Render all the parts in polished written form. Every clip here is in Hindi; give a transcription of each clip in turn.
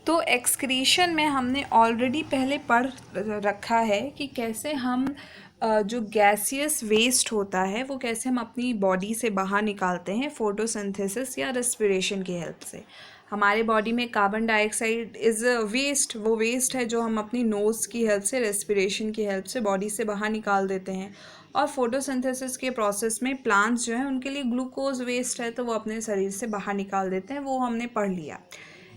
तो एक्सक्रीशन में हमने ऑलरेडी पहले पढ़ रखा है कि कैसे हम जो गैसियस वेस्ट होता है वो कैसे हम अपनी बॉडी से बाहर निकालते हैं फोटोसिंथेसिस या रेस्पिरेशन की हेल्प से। हमारे बॉडी में कार्बन डाइऑक्साइड इज़ वेस्ट, वो वेस्ट है जो हम अपनी नोज़ की हेल्प से, रेस्पिरेशन की हेल्प से बॉडी से बाहर निकाल देते हैं। और फोटोसिंथेसिस के प्रोसेस में प्लांट्स जो हैं उनके लिए ग्लूकोज वेस्ट है तो वो अपने शरीर से बाहर निकाल देते हैं, वो हमने पढ़ लिया।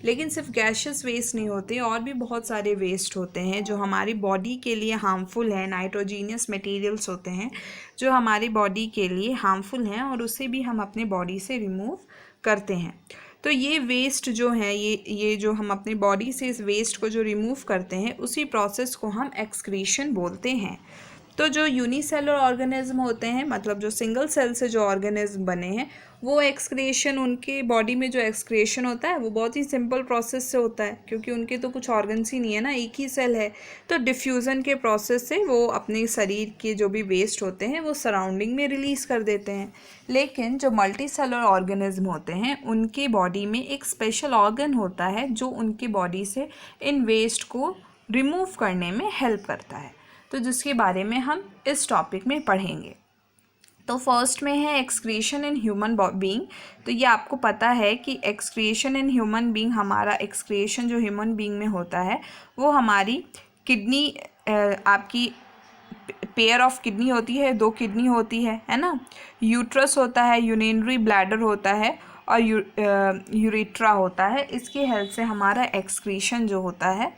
लेकिन सिर्फ गैशियस वेस्ट नहीं होते, और भी बहुत सारे वेस्ट होते हैं जो हमारी बॉडी के लिए हार्मफुल हैं। नाइट्रोजीनियस मटेरियल्स होते हैं जो हमारी बॉडी के लिए हार्मफुल हैं और उसे भी हम अपने बॉडी से रिमूव करते हैं। तो ये वेस्ट जो है, ये जो हम अपनी बॉडी से इस वेस्ट को जो रिमूव करते हैं उसी प्रोसेस को हम एक्सक्रीशन बोलते हैं। तो जो यूनिसेलुलर ऑर्गेनिज्म होते हैं, मतलब जो सिंगल सेल से जो ऑर्गेनिज्म बने हैं, वो एक्सक्रीशन, उनके बॉडी में जो एक्सक्रीशन होता है वो बहुत ही सिंपल प्रोसेस से होता है, क्योंकि उनके तो कुछ ऑर्गन्स ही नहीं है ना, एक ही सेल है। तो डिफ्यूज़न के प्रोसेस से वो अपने शरीर के जो भी वेस्ट होते हैं वो सराउंडिंग में रिलीज़ कर देते हैं। लेकिन जो मल्टी सेलुलर ऑर्गेनिज्म होते हैं उनके बॉडी में एक स्पेशल ऑर्गन होता है जो उनके बॉडी से इन वेस्ट को रिमूव करने में हेल्प करता है, तो जिसके बारे में हम इस टॉपिक में पढ़ेंगे। तो फर्स्ट में है एक्सक्रीशन इन ह्यूमन बीइंग। तो ये आपको पता है कि एक्सक्रीशन इन ह्यूमन बीइंग, हमारा एक्सक्रीशन जो ह्यूमन बीइंग में होता है वो हमारी किडनी, आपकी पेयर ऑफ किडनी होती है, 2 किडनी होती है ना। यूट्रस होता है, यूरिनरी ब्लैडर होता है और यूरेट्रा होता है। इसकी हेल्प से हमारा एक्सक्रीशन जो होता है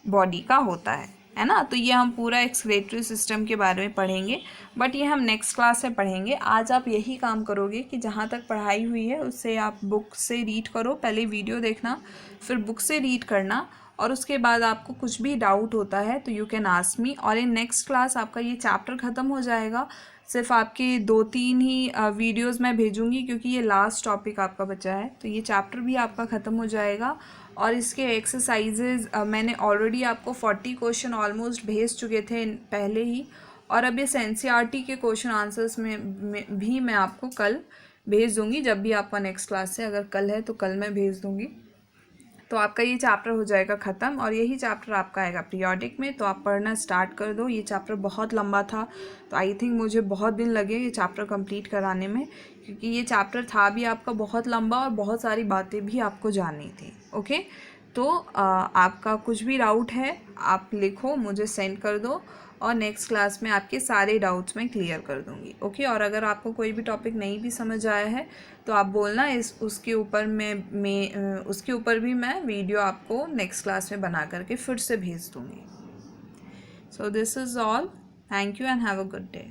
बॉडी का होता है ना। तो ये हम पूरा एक्सक्रीटरी सिस्टम के बारे में पढ़ेंगे, बट ये हम नेक्स्ट क्लास में पढ़ेंगे। आज आप यही काम करोगे कि जहाँ तक पढ़ाई हुई है उससे आप बुक से रीड करो, पहले वीडियो देखना, फिर बुक से रीड करना, और उसके बाद आपको कुछ भी डाउट होता है तो यू कैन आस्क मी। और इन नेक्स्ट क्लास आपका ये चैप्टर ख़त्म हो जाएगा। सिर्फ आपके 2-3 ही वीडियोस मैं भेजूँगी, क्योंकि ये लास्ट टॉपिक आपका बचा है, तो ये चैप्टर भी आपका ख़त्म हो जाएगा। और इसके एक्सरसाइजेज मैंने ऑलरेडी आपको 40 क्वेश्चन ऑलमोस्ट भेज चुके थे पहले ही, और अब इस NCERT के क्वेश्चन आंसर्स में भी मैं आपको कल भेज दूँगी, जब भी आपका नेक्स्ट क्लास है, अगर कल है तो कल मैं भेज दूँगी। तो आपका ये चैप्टर हो जाएगा ख़त्म, और यही चैप्टर आपका आएगा पीरियोडिक में। तो आप पढ़ना स्टार्ट कर दो। ये चैप्टर बहुत लंबा था, तो आई थिंक मुझे बहुत दिन लगे ये चैप्टर कंप्लीट कराने में, क्योंकि ये चैप्टर था भी आपका बहुत लंबा और बहुत सारी बातें भी आपको जाननी थी। ओके, तो आपका कुछ भी डाउट है आप लिखो, मुझे सेंड कर दो, और नेक्स्ट क्लास में आपके सारे डाउट्स मैं क्लियर कर दूँगी। ओके, और अगर आपको कोई भी टॉपिक नहीं भी समझ आया है तो आप बोलना, उसके ऊपर भी मैं वीडियो आपको नेक्स्ट क्लास में बना करके फिर से भेज दूँगी। So this is all, thank you and have a good day.